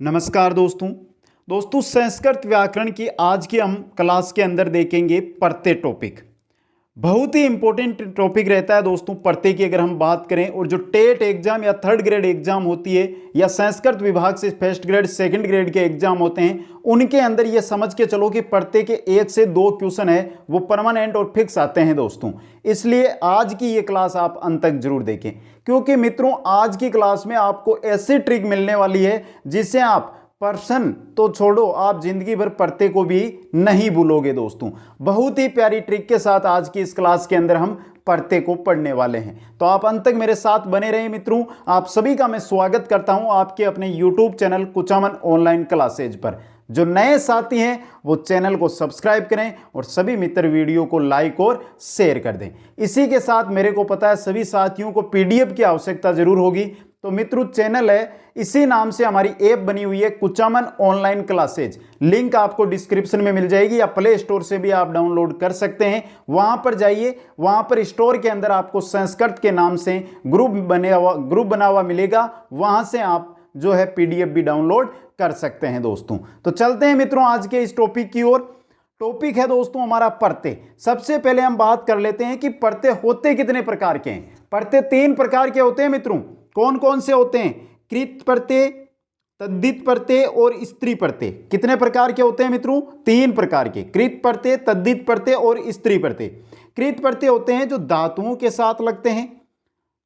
नमस्कार दोस्तों संस्कृत व्याकरण की आज की हम क्लास के अंदर देखेंगे प्रत्यय टॉपिक। बहुत ही इंपॉर्टेंट टॉपिक रहता है दोस्तों प्रत्यय की अगर हम बात करें। और जो टेट एग्जाम या थर्ड ग्रेड एग्जाम होती है या संस्कृत विभाग से फर्स्ट ग्रेड सेकंड ग्रेड के एग्जाम होते हैं, उनके अंदर ये समझ के चलो कि प्रत्यय के 1 से 2 क्वेश्चन है वो परमानेंट और फिक्स आते हैं दोस्तों। इसलिए आज की ये क्लास आप अंत तक जरूर देखें, क्योंकि मित्रों आज की क्लास में आपको ऐसी ट्रिक मिलने वाली है जिससे आप पर्सन तो छोड़ो, आप जिंदगी भर प्रत्यय को भी नहीं भूलोगे दोस्तों। बहुत ही प्यारी ट्रिक के साथ आज की इस क्लास के अंदर हम प्रत्यय को पढ़ने वाले हैं, तो आप अंत तक मेरे साथ बने रहें मित्रों। आप सभी का मैं स्वागत करता हूं आपके अपने YouTube channel Kuchaman online classes पर। जो नए साथी हैं वो चैनल को सब्सक्राइब करें और सभी मित्र वीडियो को लाइक और शेयर कर दें। इसी के साथ मेरे को पता है सभी साथियों को PDF की आवश्यकता जरूर होगी, तो मित्रों चैनल है इसी नाम से हमारी ऐप बनी हुई है कुचामन ऑनलाइन क्लासेज। लिंक आपको डिस्क्रिप्शन में मिल जाएगी या प्ले स्टोर से भी आप डाउनलोड कर सकते हैं। वहां पर जाइए, वहां पर स्टोर के अंदर आपको संस्कृत के नाम से ग्रुप बना हुआ मिलेगा, वहां से आप जो है PDF भी डाउनलोड कर सकते हैं दोस्तों। तो चलते हैं मित्रों आज के इस टॉपिक की ओर। टॉपिक है दोस्तों हमारा प्रत्यय। सबसे पहले हम बात कर लेते हैं कि प्रत्यय होते कितने प्रकार के हैं। प्रत्यय 3 प्रकार के होते हैं मित्रों। कौन कौन से होते हैं? कृत प्रत्यय, तद्धित प्रत्यय और स्त्री प्रत्यय। कितने प्रकार के होते हैं मित्रों? 3 प्रकार के। कृत प्रत्यय, तद्धित प्रत्यय और स्त्री प्रत्यय। कृत प्रत्यय होते हैं जो धातुओं के साथ लगते हैं,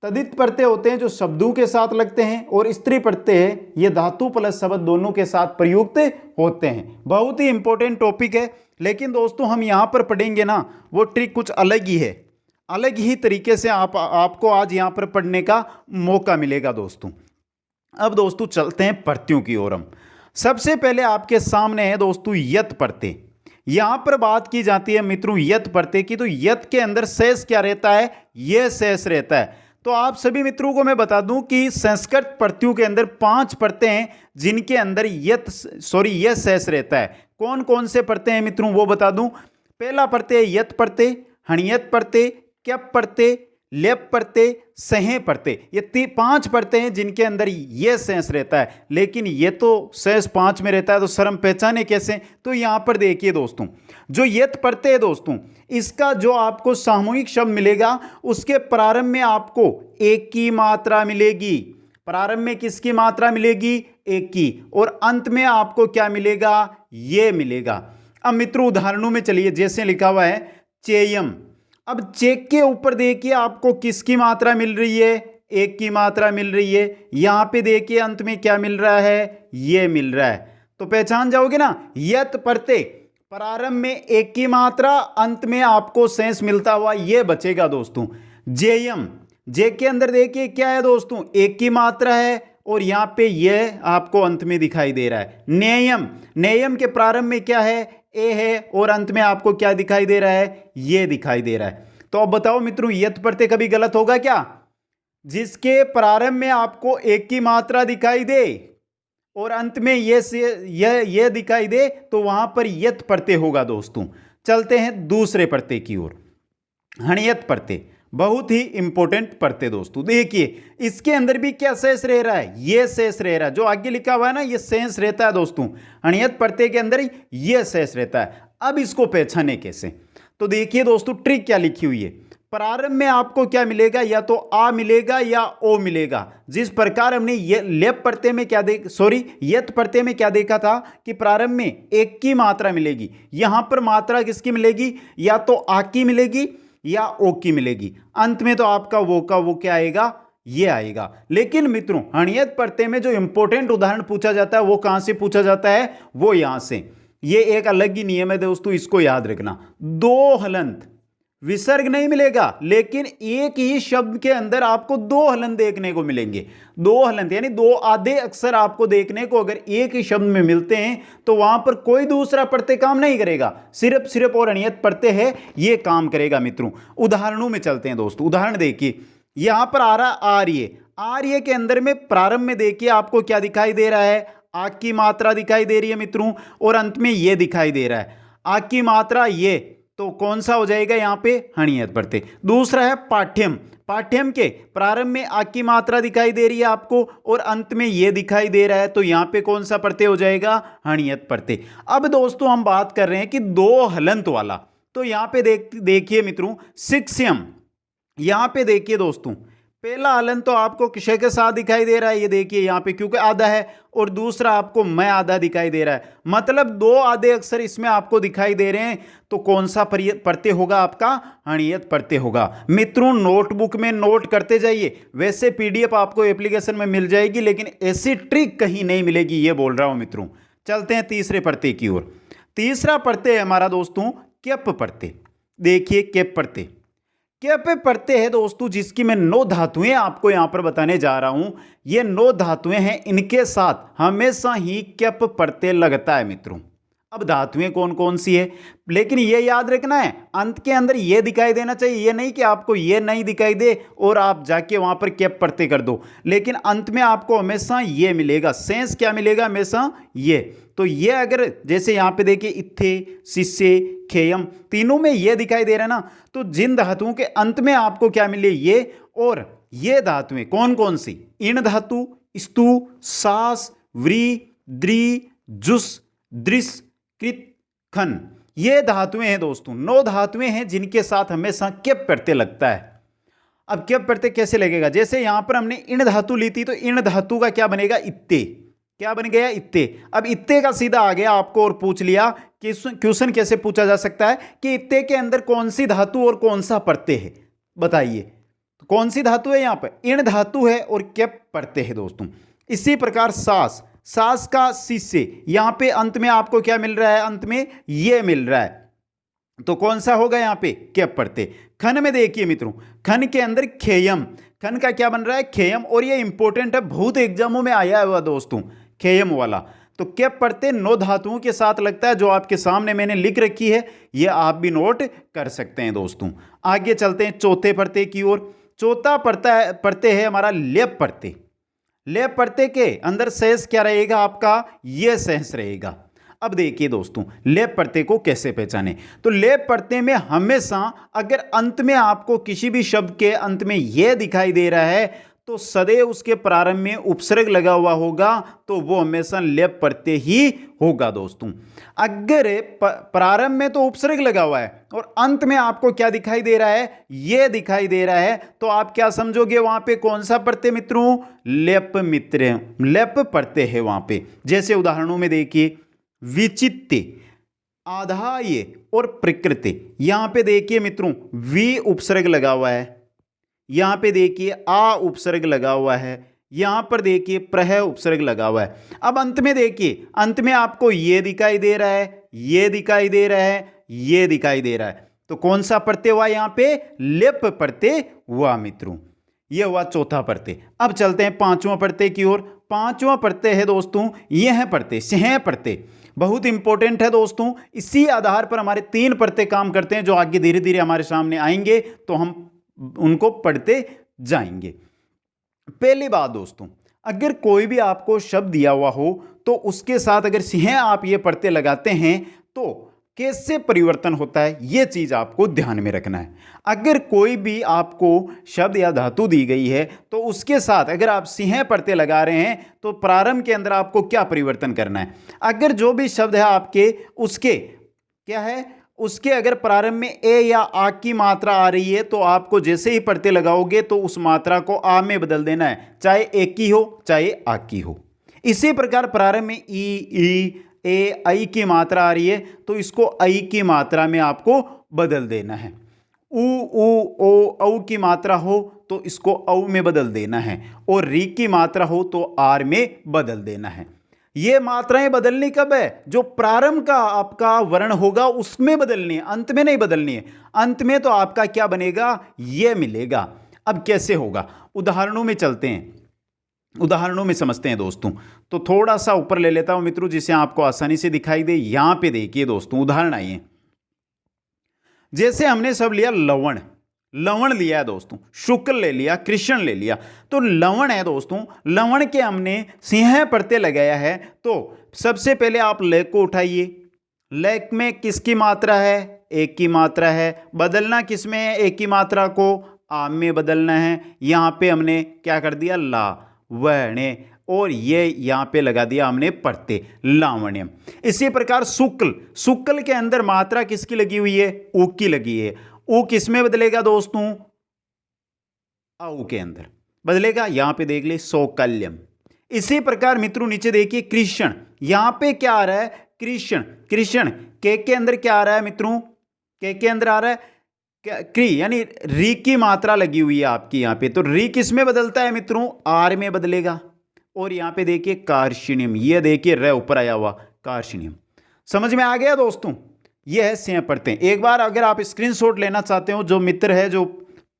तद्धित प्रत्यय होते हैं जो शब्दों के साथ लगते हैं, और स्त्री प्रत्यय है ये धातु प्लस शब्द दोनों के साथ प्रयुक्त होते हैं। बहुत ही इंपॉर्टेंट टॉपिक है, लेकिन दोस्तों हम यहां पर पढ़ेंगे ना वो ट्रिक कुछ अलग ही है। अलग ही तरीके से आपको आज यहां पर पढ़ने का मौका मिलेगा दोस्तों। अब दोस्तों चलते हैं प्रत्ययों की ओर। हम सबसे पहले आपके सामने है दोस्तों यत प्रत्यय। यहां पर बात की जाती है मित्रों यत प्रत्यय की, तो यत के अंदर शेष क्या रहता है? यह शेष रहता है। तो आप सभी मित्रों को मैं बता दूं कि संस्कृत प्रत्ययों के अंदर 5 प्रत्यय हैं जिनके अंदर यह शेष रहता है। कौन कौन से प्रत्यय हैं मित्रों वो बता दूं। पहला प्रत्यय यत प्रत्यय, हणियत प्रत्यय, क्यप प्रत्यय, लेप प्रत्यय, सह प्रत्यय। ये 5 प्रत्यय हैं जिनके अंदर ये शेष रहता है। लेकिन ये तो शेष 5 में रहता है, तो सर हम पहचाने कैसे? तो यहां पर देखिए दोस्तों, जो यत प्रत्यय है दोस्तों, इसका जो आपको सामूहिक शब्द मिलेगा उसके प्रारंभ में आपको एक की मात्रा मिलेगी। प्रारंभ में किसकी मात्रा मिलेगी? एक की। और अंत में आपको क्या मिलेगा? ये मिलेगा। अब मित्रों उदाहरणों में चलिए, जैसे लिखा हुआ है चेयम। अब चेक के ऊपर देखिए आपको किसकी मात्रा मिल रही है? एक की मात्रा मिल रही है। यहां पे देखिए अंत में क्या मिल रहा है? ये मिल रहा है। तो पहचान जाओगे ना, यत प्रत्यय प्रारंभ में एक की मात्रा, अंत में आपको शेष मिलता हुआ ये बचेगा दोस्तों। जेयम, जे के अंदर देखिए क्या है दोस्तों? एक की मात्रा है और यहां पे ये आपको अंत में दिखाई दे रहा है। नेयम, नेयम के प्रारंभ में क्या है? ए है और अंत में आपको क्या दिखाई दे रहा है? ये दिखाई दे रहा है। तो अब बताओ मित्रों यत प्रत्यय कभी गलत होगा क्या? जिसके प्रारंभ में आपको एक की मात्रा दिखाई दे और अंत में ये दिखाई दे तो वहां पर यत प्रत्यय होगा दोस्तों। चलते हैं दूसरे प्रत्यय की ओर, हणियत प्रत्यय। बहुत ही इंपॉर्टेंट प्रत्यय दोस्तों। देखिए इसके अंदर भी क्या शेष रह रहा है? ये शेष रह रहा है। जो आगे लिखा हुआ है ना ये शेष रहता है दोस्तों। हणियत प्रत्यय के अंदर ये शेष रहता है। अब इसको पहचाने कैसे? तो देखिए दोस्तों ट्रिक क्या लिखी हुई है। प्रारंभ में आपको क्या मिलेगा? या तो आ मिलेगा या ओ मिलेगा। जिस प्रकार हमने ये लेप प्रत्यय में यत प्रत्यय में क्या देखा था कि प्रारंभ में एक की मात्रा मिलेगी। यहां पर मात्रा किसकी मिलेगी? या तो आ की मिलेगी या ओ की मिलेगी। अंत में तो आपका वो का वो क्या आएगा? ये आएगा। लेकिन मित्रों हणियत प्रत्यय में जो इंपॉर्टेंट उदाहरण पूछा जाता है वो कहां से पूछा जाता है? वो यहां से। ये एक अलग ही नियम है दोस्तों, इसको याद रखना। 2 हलंत विसर्ग नहीं मिलेगा, लेकिन एक ही शब्द के अंदर आपको 2 हलंत देखने को मिलेंगे। 2 हलंत यानी 2 आधे अक्षर आपको देखने को अगर एक ही शब्द में मिलते हैं तो वहां पर कोई दूसरा प्रत्यय काम नहीं करेगा। सिर्फ और हणियत प्रत्यय है ये काम करेगा मित्रों। उदाहरणों में चलते हैं दोस्तों। उदाहरण देखिए, यहां पर आ रहा आर्य। आर्य के अंदर में प्रारंभ में देखिए आपको क्या दिखाई दे रहा है? आ की मात्रा दिखाई दे रही है मित्रों, और अंत में ये दिखाई दे रहा है। आ की मात्रा ये तो कौन सा हो जाएगा यहाँ पे, हणियत प्रत्यय। दूसरा है पाठ्यम, पाठ्यम के प्रारंभ में आ की मात्रा दिखाई दे रही है आपको और अंत में ये दिखाई दे रहा है, तो यहाँ पे कौन सा प्रत्यय हो जाएगा, हणियत प्रत्यय। अब दोस्तों हम बात कर रहे हैं कि दो हलंत वाला, तो यहाँ पे देखिए मित्रों, शिक्षयम, यहाँ पे देखिए दोस्तों, पहला हलन तो आपको किसे के साथ दिखाई दे रहा है, ये देखिए यहाँ पे क्योंकि आधा है, और दूसरा आपको मैं आधा दिखाई दे रहा है, मतलब दो आधे अक्षर इसमें आपको दिखाई दे रहे हैं, तो कौन सा प्रत्यय होगा आपका, हणियत प्रत्यय होगा। मित्रों नोटबुक में नोट करते जाइए, वैसे पीडीएफ आपको एप्लीकेशन में मिल जाएगी, लेकिन ऐसी ट्रिक कहीं नहीं मिलेगी, ये बोल रहा हूं मित्रों। चलते हैं तीसरे प्रत्यय की ओर। तीसरा प्रत्यय है हमारा दोस्तों क्यप प्रत्यय। देखिए क्यप प्रत्यय, क्यप प्रत्यय है दोस्तों जिसकी मैं 9 धातुएं आपको यहां पर बताने जा रहा हूं। ये 9 धातुएं हैं, इनके साथ हमेशा ही क्यप प्रत्यय लगता है मित्रों। अब धातुएं कौन कौन सी है, लेकिन ये याद रखना है अंत के अंदर ये दिखाई देना चाहिए, ये नहीं कि आपको ये नहीं दिखाई दे और आप जाके वहां पर क्यप प्रत्यय कर दो, लेकिन अंत में आपको हमेशा ये मिलेगा, शेष क्या मिलेगा, हमेशा ये। तो ये अगर जैसे यहां पे देखिए इत्थे, शिष्य, खेयम, तीनों में ये दिखाई दे रहा है ना, तो जिन धातुओं के अंत में आपको क्या मिले, ये, और ये धातुएं कौन कौन सी, इन धातु, स्तु, सास, व्री, द्रि, जुस, दृश, कृत, खन, ये धातुएं हैं दोस्तों, 9 धातुएं हैं जिनके साथ हमेशा क्यप प्रत्यय लगता है। अब क्यप प्रत्यय कैसे लगेगा, जैसे यहां पर हमने इन धातु ली थी, तो इन धातु का क्या बनेगा, इत्ते, क्या बन गया, इत्ते। अब इत्ते का सीधा आ गया आपको और पूछ लिया कि क्वेश्चन कैसे पूछा जा सकता है कि इत्ते के अंदर कौन सी धातु और कौन सा प्रत्यय है, बताइए। तो कौन सी धातु है, यहां पर इन धातु है और क्यप प्रत्यय है दोस्तों। इसी प्रकार सास, सास का शिष्य, यहां पे अंत में आपको क्या मिल रहा है, अंत में ये मिल रहा है, तो कौन सा होगा यहां पे, क्यप प्रत्यय। खन में देखिए मित्रों, खन के अंदर खेयम, खन का क्या बन रहा है, खेयम, और ये इंपॉर्टेंट है, बहुत एग्जामों में आया हुआ दोस्तों, खेयम वाला। तो क्यप प्रत्यय 9 धातुओं के साथ लगता है, जो आपके सामने मैंने लिख रखी है, ये आप भी नोट कर सकते हैं दोस्तों। आगे चलते हैं चौथे प्रत्यय की ओर। चौथा प्रत्यय है हमारा लेप प्रत्यय। लेप प्रत्यय के अंदर शेष क्या रहेगा आपका, ये शेष रहेगा। अब देखिए दोस्तों लेप प्रत्यय को कैसे पहचाने, तो लेप प्रत्यय में हमेशा अगर अंत में आपको किसी भी शब्द के अंत में यह दिखाई दे रहा है, तो सदैव उसके प्रारंभ में उपसर्ग लगा हुआ होगा, तो वो हमेशा लेप प्रत्यय ही होगा दोस्तों। अगर प्रारंभ में तो उपसर्ग लगा हुआ है और अंत में आपको क्या दिखाई दे रहा है, ये दिखाई दे रहा है, तो आप क्या समझोगे वहां पे कौन सा प्रत्यय मित्रों, लेप मित्र, लेप प्रत्यय है वहां पे। जैसे उदाहरणों में देखिए विचित्य, आधाय और प्रकृति, यहां पे देखिए मित्रों वी उपसर्ग लगा हुआ है, यहां पे देखिए आ उपसर्ग लगा हुआ है, यहां पर देखिए प्रह उपसर्ग लगा हुआ है। अब अंत में देखिए, अंत में आपको ये दिखाई दे रहा है, ये दिखाई दे रहा है, ये दिखाई दे रहा है, तो कौन सा प्रत्यय हुआ यहां पे, लेप प्रत्यय हुआ मित्रों। ये हुआ चौथा प्रत्यय। अब चलते हैं पांचवां प्रत्यय की ओर। पांचवां प्रत्यय है दोस्तों यह प्रत्यय, स्नेह प्रत्यय, बहुत इंपॉर्टेंट है दोस्तों। इसी आधार पर हमारे 3 प्रत्यय काम करते हैं, जो आगे धीरे धीरे हमारे सामने आएंगे, तो हम उनको पढ़ते जाएंगे। पहली बात दोस्तों, अगर कोई भी आपको शब्द दिया हुआ हो, तो उसके साथ अगर सिंह आप ये प्रत्यय लगाते हैं, तो कैसे परिवर्तन होता है, ये चीज आपको ध्यान में रखना है। अगर कोई भी आपको शब्द या धातु दी गई है, तो उसके साथ अगर आप सिंह प्रत्यय लगा रहे हैं, तो प्रारंभ के अंदर आपको क्या परिवर्तन करना है। अगर जो भी शब्द है आपके, उसके क्या है, उसके अगर प्रारंभ में ए या आ की मात्रा आ रही है, तो आपको जैसे ही प्रत्यय लगाओगे तो उस मात्रा को आ में बदल देना है, चाहे ए की हो चाहे आ की हो। इसी प्रकार प्रारंभ में ई ए आई की मात्रा आ रही है, तो इसको आई की मात्रा में आपको बदल देना है। उ ओ औ की मात्रा हो तो इसको औ में बदल देना है, और री की मात्रा हो तो आर में बदल देना है। ये मात्राएं बदलनी कब है, जो प्रारंभ का आपका वर्ण होगा उसमें बदलनी है, अंत में नहीं बदलनी है। अंत में तो आपका क्या बनेगा, ये मिलेगा। अब कैसे होगा, उदाहरणों में चलते हैं, उदाहरणों में समझते हैं दोस्तों। तो थोड़ा सा ऊपर ले लेता हूं मित्रों, जिसे आपको आसानी से दिखाई दे। यहां पे देखिए दोस्तों उदाहरण आइए। जैसे हमने सब लिया लवण, लवण लिया है दोस्तों, शुक्ल ले लिया, कृष्ण ले लिया, तो लवण है दोस्तों। लवण के हमने सिंह प्रत्यय लगाया है, तो सबसे पहले आप ले को उठाइए, लेक में किसकी मात्रा है, एक की मात्रा है। बदलना किस में है, एक की मात्रा को आम में बदलना है। यहाँ पे हमने क्या कर दिया, ला वने, और ये यहाँ पे लगा दिया हमने प्रत्यय लावण्यम। इसी प्रकार शुक्ल, शुक्ल के अंदर मात्रा किसकी लगी हुई है, ऊ की लगी है। ऊ किस में बदलेगा दोस्तों, औ के अंदर बदलेगा। यहां पे देख ले सौकल्यम। इसी प्रकार मित्रों नीचे देखिए कृष्ण, यहां पे क्या आ रहा है, कृष्ण, कृष्ण के अंदर क्या आ रहा है मित्रों, के अंदर आ रहा है क्री, यानी री की मात्रा लगी हुई है आपकी यहां पे, तो री किस में बदलता है मित्रों, आर में बदलेगा। और यहां पे देखिए कार्शिनियम, ये देखिए र ऊपर आया हुआ कार्शिनियम। समझ में आ गया दोस्तों, ये है सें पढ़ते हैं। एक बार अगर आप स्क्रीनशॉट लेना चाहते हो, जो मित्र है जो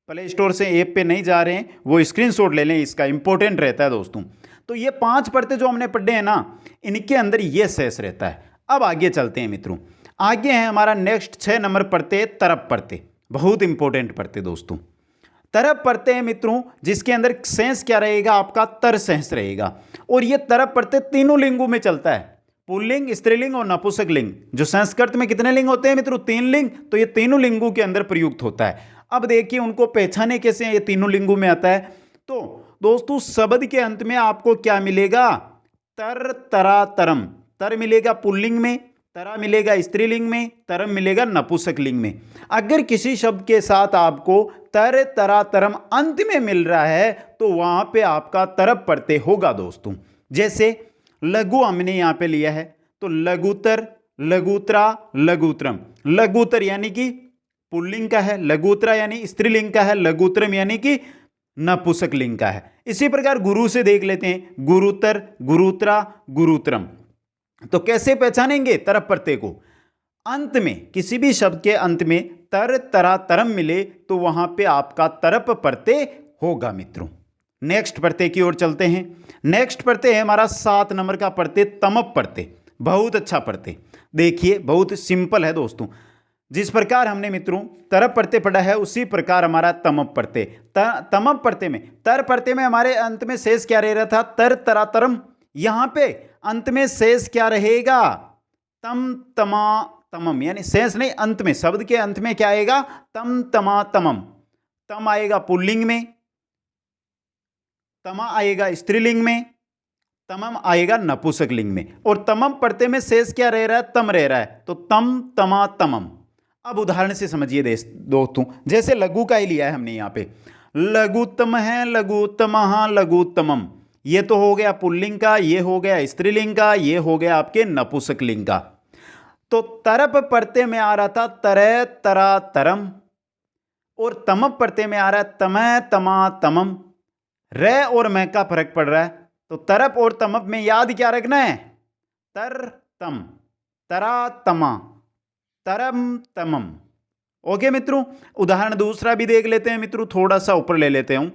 प्ले स्टोर से ऐप पे नहीं जा रहे हैं वो स्क्रीनशॉट ले लें, इसका इंपॉर्टेंट रहता है दोस्तों। तो ये 5 पढ़ते जो हमने पढ़े हैं ना, इनके अंदर ये शेष रहता है। अब आगे चलते हैं मित्रों, आगे है हमारा नेक्स्ट 6 नंबर पढ़ते तरफ पढ़ते, बहुत इंपॉर्टेंट पढ़ते दोस्तों। तरफ पढ़ते हैं मित्रों, जिसके अंदर सेंस क्या रहेगा आपका, तर सेंस रहेगा। और ये तरफ पढ़ते तीनों लिंगों में चलता है, पुल्लिंग, स्त्रीलिंग और नपुंसक लिंग। जो संस्कृत में कितने लिंग होते हैं मित्रों, 3 लिंग, तो ये तीनों लिंगों के अंदर प्रयुक्त होता है। अब देखिए उनको पहचाने कैसे हैं, ये तीनों लिंगों में आता है। तो दोस्तों शब्द के अंत में आपको क्या मिलेगा, तर, तरा, तरम। तर मिलेगा पुल्लिंग में, तरा मिलेगा स्त्रीलिंग में, तरम मिलेगा नपुंसक लिंग में। अगर किसी शब्द के साथ आपको तर, तरा, तरम अंत में मिल रहा है तो वहां पे आपका तरफ प्रत्यय होगा दोस्तों। जैसे लघु हमने यहां पे लिया है, तो लघुतर, लघुत्रा, लघुत्रम। लघुतर यानी कि पुल्लिंग का है, लघुत्रा यानी स्त्रीलिंग का है, लघुत्रम यानी कि नपुंसक लिंग का है। इसी प्रकार गुरु से देख लेते हैं, गुरुतर, गुरुत्रा, गुरुत्रम। तो कैसे पहचानेंगे तरफ प्रत्यय को, अंत में किसी भी शब्द के अंत में तर, तरा, तरम मिले तो वहां पे आपका तरफ प्रत्यय होगा मित्रों। नेक्स्ट प्रत्यय की ओर चलते हैं। नेक्स्ट प्रत्यय है हमारा 7 नंबर का प्रत्यय तमप प्रत्यय। बहुत अच्छा प्रत्यय, देखिए बहुत सिंपल है दोस्तों। जिस प्रकार हमने मित्रों तरफ प्रत्यय पढ़ा है उसी प्रकार हमारा तमप प्रत्यय। तमप प्रत्यय में, तर प्रत्यय में हमारे अंत में शेष क्या रह रहा था, तर, तरा, तरम। यहां पे अंत में शेष क्या रहेगा, तम, तमा, तमम, यानी शेष नहीं, अंत में, शब्द के अंत में क्या आएगा, तम, तमा, तमम। तम आएगा पुल्लिंग में, तमा आएगा स्त्रीलिंग में, तमम आएगा नपुंसक लिंग में। और तमम प्रत्यय में शेष क्या रह रहा है, तम रह रहा है, तो तम, तमा, तमम। अब उदाहरण से समझिए दोस्तों, जैसे लघु का ही लिया है हमने यहां पे, लघुत्तम है, लघुत्तमः, लघुत्तमम। ये तो हो गया पुल्लिंग का, ये हो गया स्त्रीलिंग का, ये हो गया आपके नपुंसक लिंग का। तो तरप प्रत्यय में आ रहा था तरह, तरा, तरम, और तमप प्रत्यय में आ रहा है तमय, तमा, तमम। र और मैं का फर्क पड़ रहा है, तो तरप और तमप में याद क्या रखना है, तर, तम, तरा, तमा, तरम, तमम। ओके मित्रों, उदाहरण दूसरा भी देख लेते हैं मित्रों, थोड़ा सा ऊपर ले लेते हूं।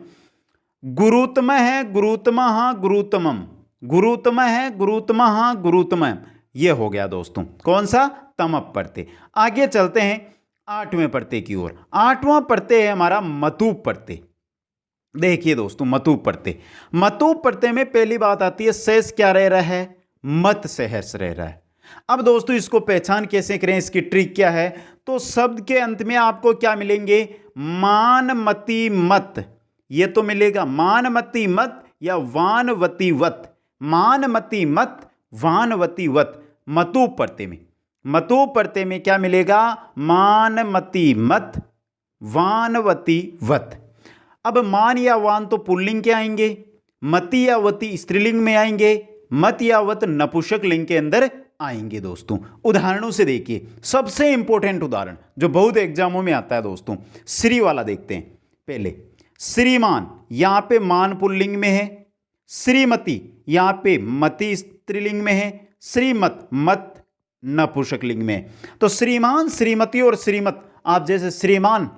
गुरुतम है, गुरुतमः, गुरुतमम। गुरुतम है, गुरुतमः, गुरुतमम। ये हो गया दोस्तों कौन सा, तमप प्रत्यय। आगे चलते हैं 8वें प्रत्यय की ओर। 8वां प्रत्यय है हमारा मतुप प्रत्यय। देखिए दोस्तों मतुप प्रत्यय, मतुप प्रत्यय में पहली बात आती है शेष क्या रह रहा है, मत शेष रह रहा है। अब दोस्तों इसको पहचान कैसे करें, इसकी ट्रिक क्या है, तो शब्द के अंत में आपको क्या मिलेंगे, मान, मति, मत। ये तो मिलेगा मानमती मत या वानवती वत, मानमती मत, वानवती वत। मतुप प्रत्यय में, मतुप प्रत्यय में क्या मिलेगा, मानमती मत, वानवती वत। अब मान या वान तो पुल्लिंग के आएंगे, मति या वती स्त्रीलिंग में आएंगे, मत या वत नपुंसक लिंग के अंदर आएंगे दोस्तों। उदाहरणों से देखिए, सबसे इंपॉर्टेंट उदाहरण जो बहुत एग्जामों में आता है दोस्तों, श्री वाला देखते हैं। पहले श्रीमान, यहां पे मान पुल्लिंग में है, श्रीमती यहां पे मति स्त्रीलिंग में है, श्रीमत, मत नपुंसक लिंग में। तो श्रीमान, श्रीमती और श्रीमत, आप जैसे श्रीमान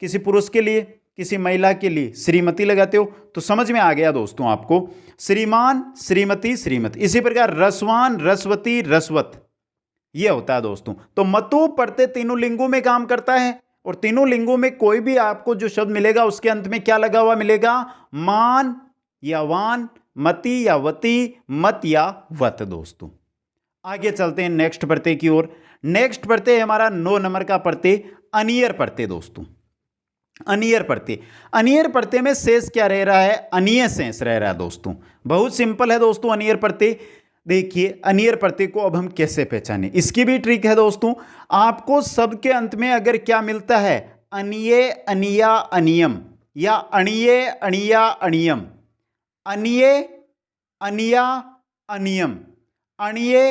किसी पुरुष के लिए, किसी महिला के लिए श्रीमती लगाते हो तो समझ में आ गया दोस्तों आपको, श्रीमान, श्रीमती, श्रीमती। इसी प्रकार रसवान, रसवती, रसवत, यह होता है दोस्तों। तो मतुप प्रत्यय तीनों लिंगों में काम करता है, और तीनों लिंगों में कोई भी आपको जो शब्द मिलेगा उसके अंत में क्या लगा हुआ मिलेगा, मान या वान, मति या वती, मत या वत दोस्तों। आगे चलते हैं नेक्स्ट प्रत्यय की ओर। नेक्स्ट प्रत्यय है हमारा 9 नंबर का प्रत्यय अनियर प्रत्यय दोस्तों। अनियर प्रत्यय, अनियर प्रत्यय में शेष क्या रह रहा है? अनीय शेष रह रहा है दोस्तों। बहुत सिंपल है दोस्तों अनियर प्रत्यय। देखिए अनियर प्रत्यय को अब हम कैसे पहचानें, इसकी भी ट्रिक है दोस्तों। आपको शब्द के अंत में अगर क्या मिलता है, अनिये अनिया अनियम या अणिये अणिया अणियम, अनिये अनिया अनियम, अणिये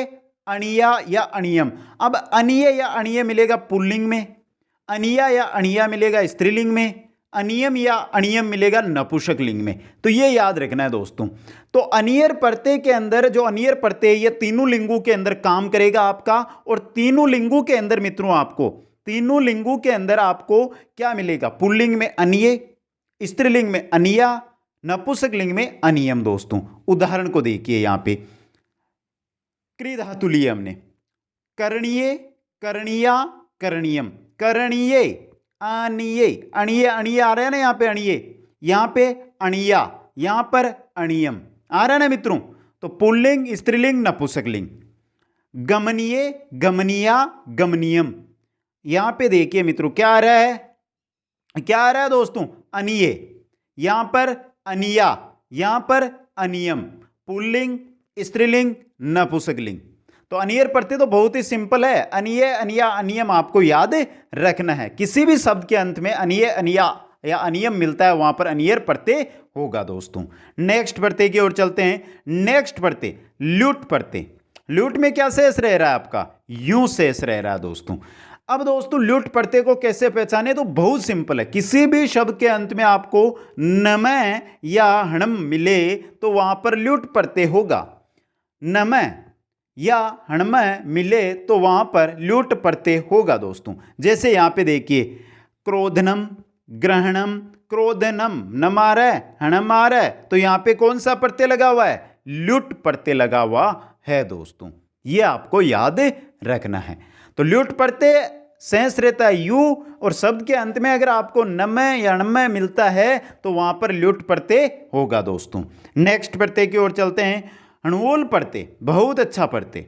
अणिया या अणियम। अब अनिये या अणिये मिलेगा पुल्लिंग में, अनिया या अणिया मिलेगा स्त्रीलिंग में, अनियम या अणियम मिलेगा नपुंसकलिंग में। तो ये याद रखना है दोस्तों। तो अनियर प्रत्यय के अंदर जो अनियर प्रत्यय ये तीनों लिंगों के अंदर काम करेगा आपका, और तीनों लिंगों के अंदर मित्रों आपको, तीनों लिंगों के अंदर आपको क्या मिलेगा? पुल्लिंग में अनिये, स्त्रीलिंग में अनिया, नपुंसकलिंग में अनियम दोस्तों। उदाहरण को देखिए यहां पे क्री धातु लिए हमने, करणीय करणीया करणीयम, करणीय अणिये, अणिये अणिये आ रहा है ना यहाँ पे, अणिये यहाँ पे अणिया, यहाँ पर अणियम आ रहा है ना मित्रों। तो पुल्लिंग स्त्रीलिंग नपुंसकलिंग। गमनीय गमनिया गमनियम, यहाँ पे देखिए मित्रों क्या आ रहा है, क्या आ रहा है दोस्तों? अनिये, यहाँ पर अनिया, यहाँ पर अनियम, पुल्लिंग स्त्रीलिंग नपुंसकलिंग। तो अनियर प्रत्यय तो बहुत ही सिंपल है, अनिय अनिया अनियम आपको याद रखना है। किसी भी शब्द के अंत में अनिय अनिया या अनियम मिलता है वहां पर अनियर प्रत्यय होगा दोस्तों। नेक्स्ट प्रत्यय की ओर चलते हैं। नेक्स्ट प्रत्यय ल्यूट प्रत्यय। ल्यूट में क्या शेष रह रहा है आपका? यूं शेष रह रहा है दोस्तों। अब दोस्तों ल्यूट प्रत्यय को कैसे पहचाने? तो बहुत सिंपल है। किसी भी शब्द के अंत में आपको नमः या हणम मिले तो वहां पर ल्यूट प्रत्यय होगा। नमः या हणमय मिले तो वहां पर ल्यूट प्रत्यय होगा दोस्तों। जैसे यहां पे देखिए क्रोधनम ग्रहणम, क्रोधनम नमार हणमार, तो यहां पे कौन सा प्रत्यय लगा हुआ है? ल्यूट प्रत्यय लगा हुआ है दोस्तों। ये आपको याद रखना है। तो ल्यूट प्रत्यय शेष रहता है यू, और शब्द के अंत में अगर आपको नमय या अणमय मिलता है तो वहां पर ल्यूट प्रत्यय होगा दोस्तों। नेक्स्ट प्रत्यय की ओर चलते हैं। अणुवोल प्रत्यय, बहुत अच्छा प्रत्यय,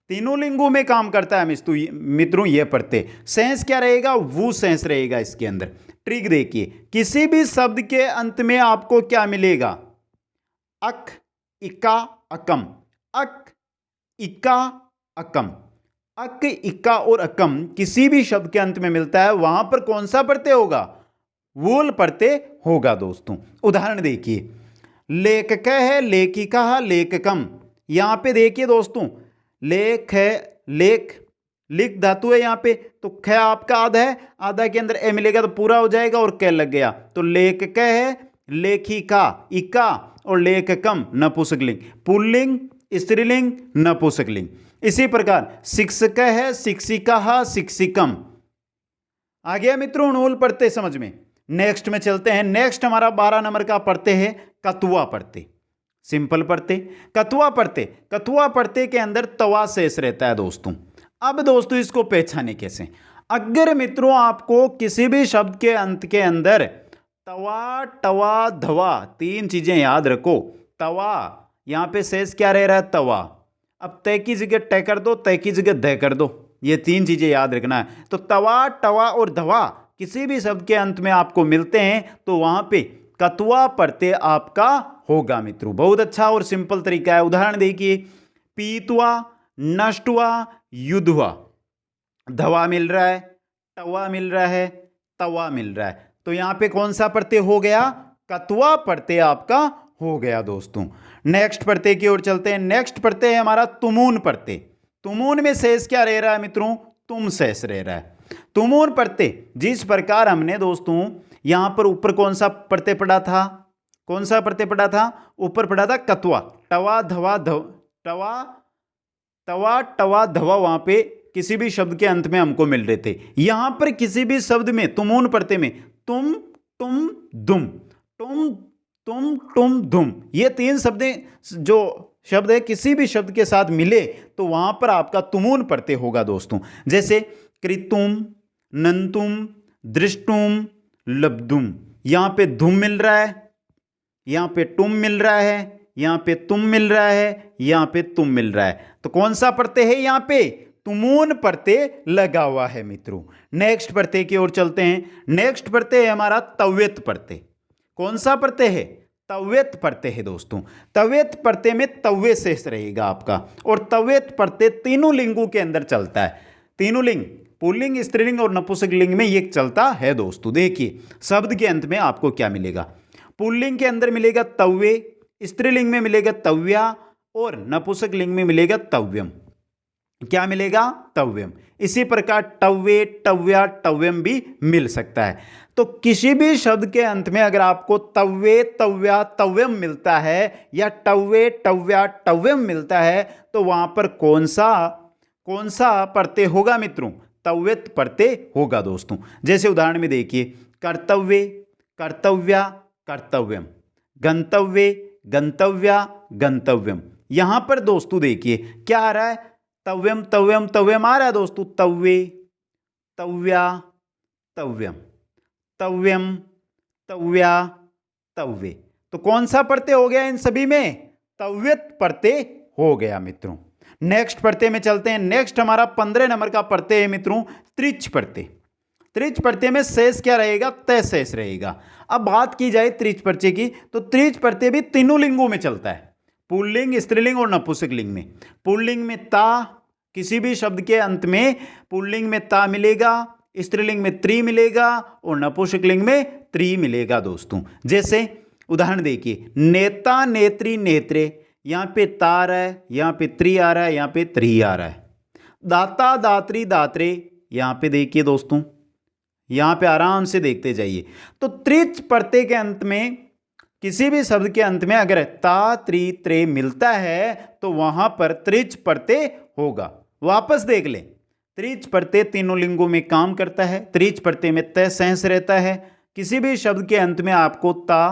तीनों लिंगों में काम करता है मित्रों। यह प्रत्यय सेंस क्या रहेगा? वो सेंस रहेगा इसके अंदर। ट्रिक देखिए, किसी भी शब्द के अंत में आपको क्या मिलेगा? अक इका अकम, अक इका अकम, अक इका और अकम किसी भी शब्द के अंत में मिलता है, वहां पर कौन सा प्रत्यय होगा? वोल प्रत्यय होगा दोस्तों। उदाहरण देखिए, लेखक है लेखिका है लेखकम। यहां पे देखिए दोस्तों, लेख है लेख, लिख धातु है यहां पे, तो ख आपका आधा है, आधा के अंदर ए मिलेगा तो पूरा हो जाएगा और क लग गया। तो लेखक है लेखिका इका और लेखकम नपुंसकलिंग, पुल्लिंग स्त्रीलिंग नपुंसकलिंग। इसी प्रकार शिक्षक है शिक्षिका है शिक्षिकम। आ गया मित्रों अणुवोल प्रत्यय समझ में। नेक्स्ट में चलते हैं। नेक्स्ट हमारा 12 नंबर का प्रत्यय है कतुआ प्रत्यय। सिंपल प्रत्यय कतुआ प्रत्यय। कतुआ प्रत्यय के अंदर तवा शेष रहता है दोस्तों। अब दोस्तों इसको पहचाने कैसे? अगर मित्रों आपको किसी भी शब्द के अंत के अंदर तवा टवा धवा तीन चीजें याद रखो। तवा यहां पे शेष क्या रह रहा है? तवा। अब तय की जगह तय कर दो, तय की जगह दय कर दो, ये तीन चीजें याद रखना है। तो तवा टवा और धवा किसी भी शब्द के अंत में आपको मिलते हैं तो वहां पे कतुआ प्रत्यय आपका होगा मित्रों। बहुत अच्छा और सिंपल तरीका है। उदाहरण देखिए, पीतुआ नष्टुआ युद्धुआ। धवा मिल रहा है, टवा मिल रहा है, तवा मिल रहा है, तो यहां पे कौन सा प्रत्यय हो गया? कतुआ प्रत्यय आपका हो गया दोस्तों। नेक्स्ट प्रत्यय की ओर चलते हैं। नेक्स्ट प्रत्यय है हमारा तुमून प्रत्यय। तुमून में शेष क्या रह रहा है मित्रों? तुम शेष रह रहा है। तुमून प्रत्यय जिस प्रकार हमने दोस्तों यहां पर ऊपर कौन सा प्रत्यय पढ़ा था? कौन सा प्रत्यय पढ़ा था? ऊपर पढ़ा था कतवा। टवा धवा धव, टवा तवा टवा धवा वहां पे किसी भी शब्द के अंत में हमको मिल रहे थे। यहां पर किसी भी शब्द में तुमून प्रत्यय में तुम तुम दुम, तुम धुम, ये तीन शब्द जो शब्द है किसी भी शब्द के साथ मिले तो वहां पर आपका तुमून प्रत्यय होगा दोस्तों। जैसे कृतुम नंतुम दृष्टुम लब्धुम। यहां पे धुम मिल रहा है, यहां पे तुम मिल रहा है, यहाँ पे तुम मिल रहा है, यहाँ पे तुम मिल रहा है, तो कौन सा प्रत्यय है यहाँ पे? तुमून प्रत्यय लगा हुआ है मित्रों। नेक्स्ट प्रत्यय की ओर चलते हैं। नेक्स्ट प्रत्यय है हमारा तव्यत प्रत्यय। कौन सा प्रत्यय है? तव्यत प्रत्यय है दोस्तों। तव्यत प्रत्यय में तव्य शेष रहेगा आपका, और तव्यत प्रत्यय तीनों लिंगों के अंदर चलता है। तीनों लिंग, पुल्लिंग, स्त्रीलिंग और नपुंसक लिंग में ये चलता है दोस्तों। देखिए शब्द के अंत में आपको क्या मिलेगा? पुल्लिंग के अंदर मिलेगा तव्य, स्त्रीलिंग में मिलेगा तव्या, और नपुंसक लिंग में मिलेगा तव्यम। क्या मिलेगा? तव्यम। इसी प्रकार टव्य, टव्या, टव्यम भी मिल सकता है। तो किसी भी शब्द के अंत में अगर आपको तव्य, तव्या, तव्यम मिलता है, या टव्य, टव्या, टव्यम मिलता है, तो वहां पर कौन सा प्रत्यय होगा मित्रों? तव्यत प्रत्यय होगा दोस्तों। जैसे उदाहरण में देखिए, कर्तव्य, कर्तव्या, कर्तव्यम, गंतव्य, गंतव्या, गंतव्यम। यहां पर दोस्तों देखिए क्या आ रहा है? तव्यम, तव्यम, तव्यम आ रहा है दोस्तों। तव्य, तव्या, तव्यम, तव्यम, तव्या, तव्य। तो कौन सा प्रत्यय हो गया इन सभी में? तव्यत प्रत्यय हो गया मित्रों। नेक्स्ट प्रत्यय में चलते हैं। नेक्स्ट हमारा 15 नंबर का प्रत्यय है मित्रों त्रिच प्रत्यय। त्रिच प्रत्यय में शेष क्या रहेगा? तय शेष रहेगा। अब बात की जाए त्रिच प्रत्यय की, तो त्रिच प्रत्यय भी तीनों लिंगों में चलता है, पुल्लिंग, स्त्रीलिंग और नपुंसक लिंग में। पुल्लिंग में ता, किसी भी शब्द के अंत में पुल्लिंग में ता मिलेगा, स्त्रीलिंग में त्रि मिलेगा, और नपुंसक लिंग में त्रि मिलेगा दोस्तों। जैसे उदाहरण देखिए, नेता, नेत्री, नेत्रे, यहाँ पे ता आ रहा है, यहाँ पे त्रि आ रहा है, यहाँ पे त्रि आ रहा है। दाता, दात्री, दात्रे, यहाँ पे देखिए दोस्तों, यहाँ पे आराम से देखते जाइए। तो त्रिच प्रत्यय के अंत में, किसी भी शब्द के अंत में अगर ता, त्रि, त्रे मिलता है, तो वहां पर त्रिच प्रत्यय होगा। वापस देख लें, त्रिच प्रत्यय तीनों लिंगों में काम करता है। त्रिच प्रत्यय में तय शेष रहता है। किसी भी शब्द के अंत में आपको ता,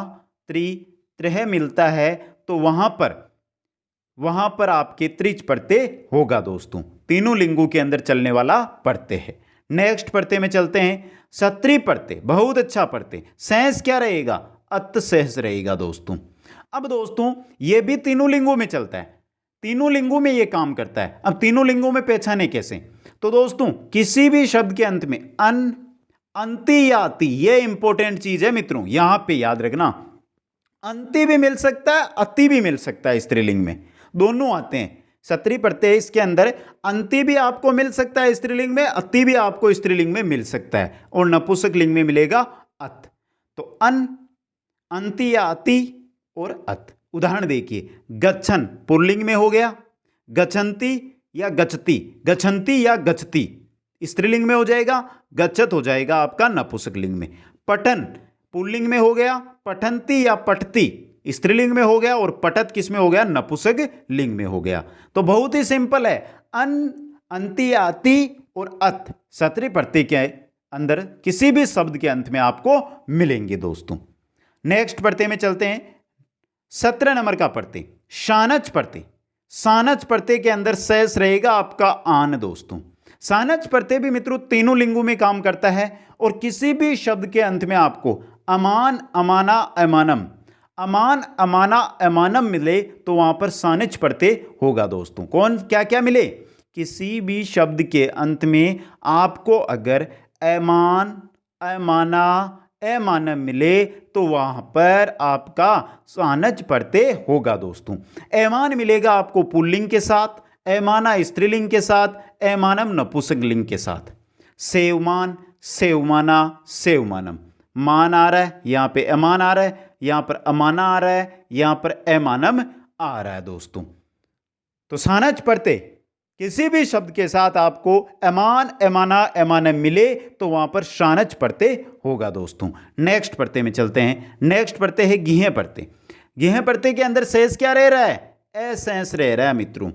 त्रि, त्रेह मिलता है, तो वहां पर आपके त्रिच प्रत्यय होगा दोस्तों। तीनों लिंगों के अंदर चलने वाला प्रत्यय है। नेक्स्ट प्रत्यय में चलते हैं। सत्री प्रत्यय, बहुत अच्छा प्रत्यय। शेष क्या रहेगा? अत शेष रहेगा दोस्तों। अब दोस्तों ये भी तीनों लिंगों में चलता है, तीनों लिंगों में ये काम करता है। अब तीनों लिंगों में पहचाने कैसे? तो दोस्तों किसी भी शब्द के अंत में अन, अंति या अति, ये इंपॉर्टेंट चीज है मित्रों, यहां पे याद रखना। अंति भी मिल सकता है, अति भी मिल सकता है, स्त्रीलिंग में दोनों आते हैं। सत्री प्रत्यय इसके अंदर अंति भी आपको मिल सकता है स्त्रीलिंग में, अति भी आपको स्त्रीलिंग में मिल सकता है, और नपुंसक लिंग में मिलेगा अत। तो अन, अंति या अति और अत। उदाहरण देखिए, गच्छन पुल्लिंग में हो गया, गच्छन्ति या गच्छति, गच्छन्ति या गच्छति स्त्रीलिंग में हो जाएगा, गच्छत हो जाएगा आपका नपुंसक लिंग में। पठन पुल्लिंग में हो गया, पठन्ति या पठति स्त्रीलिंग में हो गया, और पठत किस में हो गया? नपुंसक लिंग में हो गया। तो बहुत ही सिंपल है, अन, अंति या अति और अत सत्री प्रत्यय के अंदर किसी भी शब्द के अंत में आपको मिलेंगे दोस्तों। नेक्स्ट प्रत्यय में चलते हैं। 17 नंबर का प्रत्यय शानच प्रत्यय। सानच प्रत्यय के अंदर शेष रहेगा आपका आन दोस्तों। सानच प्रत्यय भी मित्रों तीनों लिंगों में काम करता है, और किसी भी शब्द के अंत में आपको अमान, अमाना, अमानम, अमान, अमाना, अमानम मिले, तो वहां पर सानिच प्रत्यय होगा दोस्तों। कौन क्या क्या मिले? किसी भी शब्द के अंत में आपको अगर अमान, अमाना, अमानम मिले, तो वहां पर आपका सानच प्रत्यय होगा दोस्तों। अमान मिलेगा आपको पुल्लिंग के साथ, अमाना स्त्रीलिंग के साथ, अमानम नपुंसक लिंग के साथ। सेवमान, सेवमाना, सेवमानम, मान आ रहा है, यहाँ पे अमान आ रहा है, यहाँ पर अमाना आ रहा है, यहाँ पर अमानम आ रहा है दोस्तों। तो सानच प्रत्यय किसी भी शब्द के साथ आपको अमान, अमाना, अमानम मिले, तो वहां पर शानच प्रत्यय होगा दोस्तों। नेक्स्ट प्रत्यय में चलते हैं। नेक्स्ट प्रत्यय है गिहें प्रत्यय। गिहें प्रत्यय के अंदर शेष क्या रह रहा है? अशेष रह रहा है मित्रों।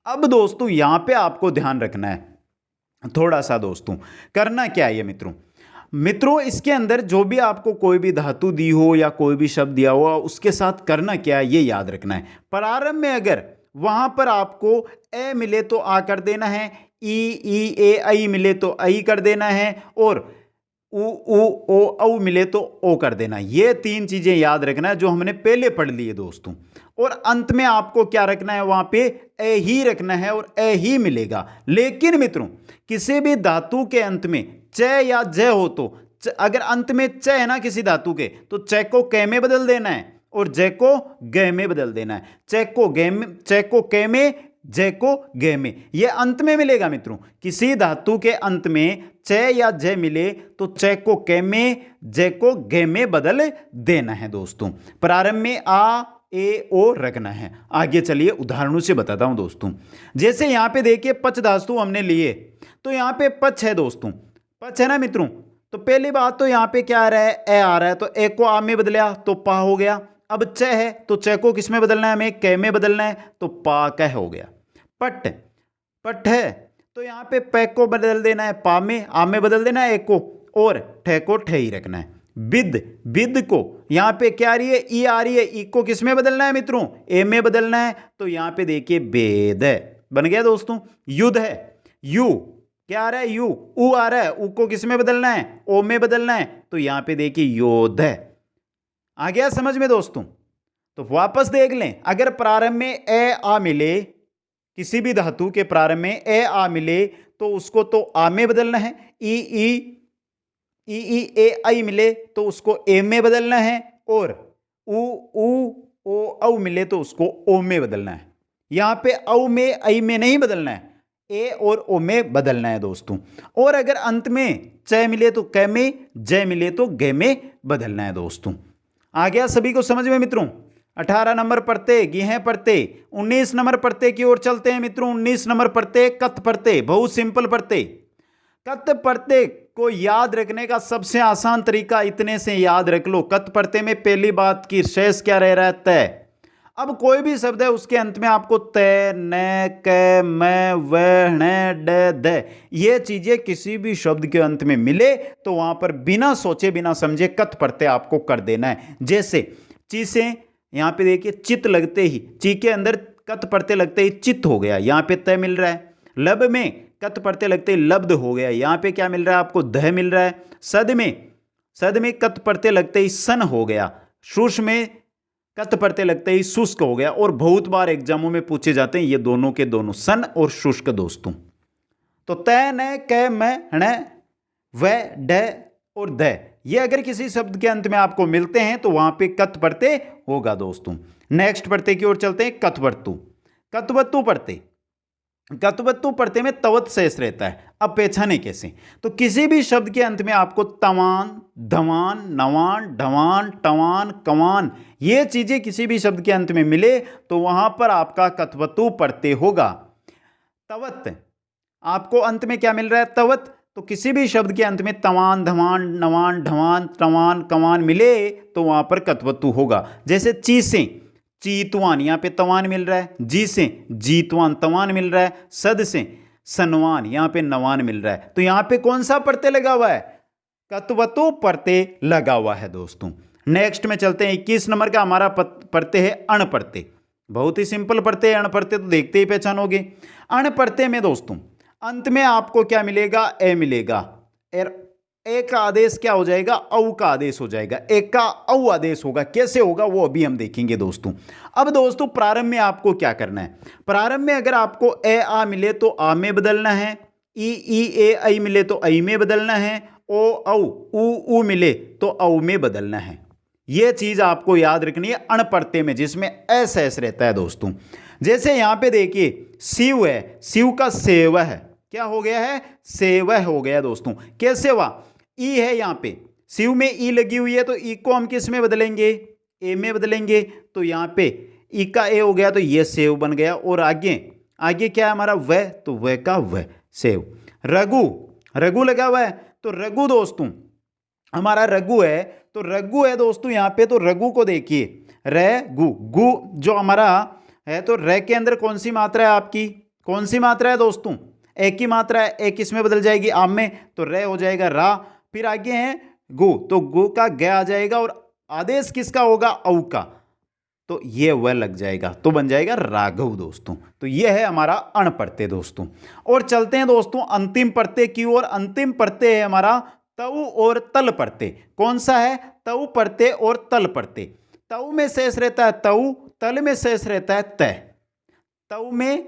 अब दोस्तों यहां पे आपको ध्यान रखना है थोड़ा सा दोस्तों। करना क्या है मित्रों इसके अंदर जो भी आपको कोई भी धातु दी हो या कोई भी शब्द दिया हो, उसके साथ करना क्या है ये याद रखना है। प्रारंभ में अगर वहां पर आपको ए मिले तो आ कर देना है, ई ए आई मिले तो आई कर देना है, और उ ओ औ मिले तो ओ कर देना। ये तीन चीजें याद रखना है जो हमने पहले पढ़ ली है दोस्तों। और अंत में आपको क्या रखना है, वहां पे ए ही रखना है और ए ही मिलेगा। लेकिन मित्रों किसी भी धातु के अंत में च या ज हो तो अगर अंत में च है ना किसी धातु के, तो च को क में बदल देना है और ज को ग में बदल देना है। च को क में, ज को ग में, ये अंत में मिलेगा मित्रों। किसी धातु के अंत में च या ज मिले तो च को क में, ज को ग में बदल देना है दोस्तों। प्रारंभ में आ ए ओ रखना है। आगे चलिए उदाहरणों से बताता हूं दोस्तों। जैसे यहां पे देखिए पच धातु हमने लिए, तो यहां पे पच है दोस्तों, पच है ना मित्रों। तो पहली बात तो यहां पे क्या आ रहा है, ए आ रहा है, तो ए को आ में बदला तो पा हो गया। अब च है तो च को किस में बदलना है, हमें क में बदलना है, तो पा कह हो गया। पट, पट है तो यहां पे प को बदल देना है पा में, आ में बदल देना है ए को, और ठ को ठ ही रखना है। विद, विद को यहां पे क्या आ रही है, ई आ रही है, ई को किस में बदलना है मित्रों, ए में बदलना है, तो यहां पे देखिए वेद है, बन गया दोस्तों। युद्ध है, यू क्या आ रहा है, यू, ऊ आ रहा है, ऊ को किस में बदलना है, ओ में बदलना है, तो यहां पे देखिए योद्ध है। आ गया समझ में दोस्तों। तो वापस देख लें, अगर प्रारंभ में ए आ मिले, किसी भी धातु के प्रारंभ में ए आ मिले तो उसको तो आ में बदलना है। ई ए आई मिले तो उसको ए में बदलना है, और उ ओ औ मिले तो उसको ओ में बदलना है। यहां पे औ में आई में नहीं बदलना है, ए और ओ में बदलना है दोस्तों। और अगर अंत में च मिले तो क में, ज मिले तो ग में बदलना है दोस्तों। आ गया सभी को समझ में मित्रों। 18 नंबर पढ़ते गेह पढ़ते, 19 नंबर पढ़ते की ओर चलते हैं मित्रों। 19 नंबर पढ़ते कत पढ़ते, बहुत सिंपल पढ़ते। कत पढ़ते को याद रखने का सबसे आसान तरीका इतने से याद रख लो। कत पढ़ते में पहली बात की शेष क्या रह रहा है, तय। अब कोई भी शब्द है उसके अंत में आपको तय, न, क, म, व, ण, ड, द, ये चीजें किसी भी शब्द के अंत में मिले तो वहां पर बिना सोचे बिना समझे कत पढ़ते आपको कर देना है। जैसे ची से यहां पे देखिए चित लगते ही, ची के अंदर कत पढ़ते लगते ही चित हो गया, यहां पे तय मिल रहा है। लब में कत पढ़ते लगते ही लब्ध हो गया, यहां पे क्या मिल रहा है आपको, दह मिल रहा है। सद में कत पढ़ते लगते ही सन हो गया। शुष्क में कत पढ़ते लगते ही शुष्क हो गया। और बहुत बार एग्जामों में पूछे जाते हैं ये दोनों के दोनों, सन और शुष्क दोस्तों। तो तय, न, क, म, ण, व, ड और द, ये अगर किसी शब्द के अंत में आपको मिलते हैं तो वहां पे कत पढ़ते होगा दोस्तों। नेक्स्ट पढ़ते की ओर चलते हैं, कतवत्तु। कतवत्तु पढ़ते, कतवत्तु पढ़ते में तवत शेष रहता है। अब पहचाने कैसे, तो किसी भी शब्द के अंत में आपको तवान, धवान, नवान, ढवान, टवान, कवान, ये चीजें किसी भी शब्द के अंत में मिले तो वहां पर आपका कतवत्तु पढ़ते होगा। तवत, आपको अंत में क्या मिल रहा है, तवत, तो किसी भी शब्द के अंत में तवान, धवान, नवान, ढवान, टवान, कवान मिले तो वहां पर कतवत्तु होगा। जैसे ची से चीतवान, यहां पे तवान मिल रहा है। जी से जीतवान, तवान मिल रहा है। सद से सनवान, यहां पे नवान मिल रहा है। तो यहां पे कौन सा प्रत्यय लगा हुआ है, कतवत्तु प्रत्यय लगा हुआ है दोस्तों। नेक्स्ट में चलते हैं, 21 नंबर का हमारा प्रत्यय है अण प्रत्यय। बहुत ही सिंपल प्रत्यय, अण प्रत्यय तो देखते ही पहचानोगे। अण प्रत्यय में दोस्तों अंत में आपको क्या मिलेगा, ए मिलेगा। ए का आदेश क्या हो जाएगा, औ का आदेश हो जाएगा। ए का औ आदेश होगा, कैसे होगा वो अभी हम देखेंगे दोस्तों। अब दोस्तों प्रारंभ में आपको क्या करना है, प्रारंभ में अगर आपको ए आ मिले तो आ में बदलना है। ई ए आई मिले तो आई में बदलना है। ओ औ ऊ मिले तो औ में बदलना है। यह चीज आपको याद रखनी है अण प्रत्यय में, जिसमें एस एस रहता है दोस्तों। जैसे यहां पे देखिए शिव है, शिव का सेव है, क्या हो गया है, सेव हो गया दोस्तों। कैसे हुआ, ई है यहां पे, शिव में ई लगी हुई है तो ई को हम किस में बदलेंगे, ए में बदलेंगे। तो यहां पे ई का ए हो गया तो ये सेव बन गया। और आगे आगे क्या है हमारा, वह, तो वह का वह, सेव। रघु, रघु लगा हुआ है तो रघु दोस्तों हमारा रघु है, तो रघु है दोस्तों यहां पे। तो रघु को देखिए, रघु, गु जो हमारा है, तो र के अंदर कौन सी मात्रा है आपकी, कौन सी मात्रा है दोस्तों, एक ही मात्रा है। एक किस में बदल जाएगी, आम में, तो रे हो जाएगा रा। फिर आगे है गु, तो गु का ग आ जाएगा और आदेश किसका होगा, औ का, तो ये वह लग जाएगा, तो बन जाएगा राघव दोस्तों। तो ये है हमारा अण प्रत्यय दोस्तों। और चलते हैं दोस्तों अंतिम प्रत्यय की ओर। अंतिम प्रत्यय है हमारा तऊ और तल प्रत्यय। कौन सा है, तऊ प्रत्यय और तल प्रत्यय। तऊ में शेष रहता है तऊ, तल में शेष रहता है तय, तव में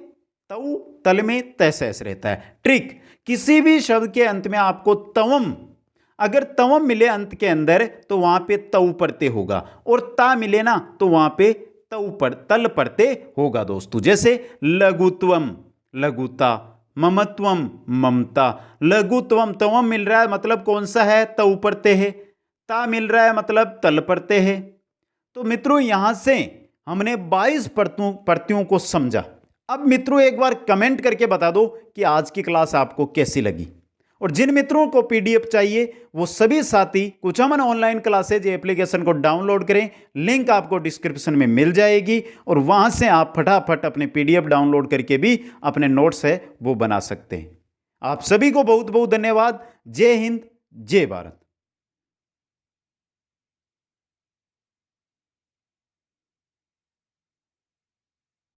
तव, तल में तय शेष रहता है। ट्रिक, किसी भी शब्द के अंत में आपको तवम, अगर तवम मिले अंत के अंदर तो वहां पे तव प्रत्यय होगा, और ता मिले ना तो वहां पे तव पर तल प्रत्यय होगा दोस्तों। जैसे लघुत्वम लघुता, ममत्वम ममता। लघुत्वम तवम मिल रहा है मतलब कौन सा है, तव प्रत्यय है। ता मिल रहा है मतलब तल प्रत्यय है। तो मित्रों यहां से हमने 22 प्रत्ययों को समझा। अब मित्रों एक बार कमेंट करके बता दो कि आज की क्लास आपको कैसी लगी, और जिन मित्रों को पीडीएफ चाहिए वो सभी साथी कुचामन ऑनलाइन क्लासेज एप्लीकेशन को डाउनलोड करें। लिंक आपको डिस्क्रिप्शन में मिल जाएगी, और वहां से आप फटाफट अपने पीडीएफ डाउनलोड करके भी अपने नोट्स है वो बना सकते हैं। आप सभी को बहुत बहुत धन्यवाद। जय हिंद, जय भारत।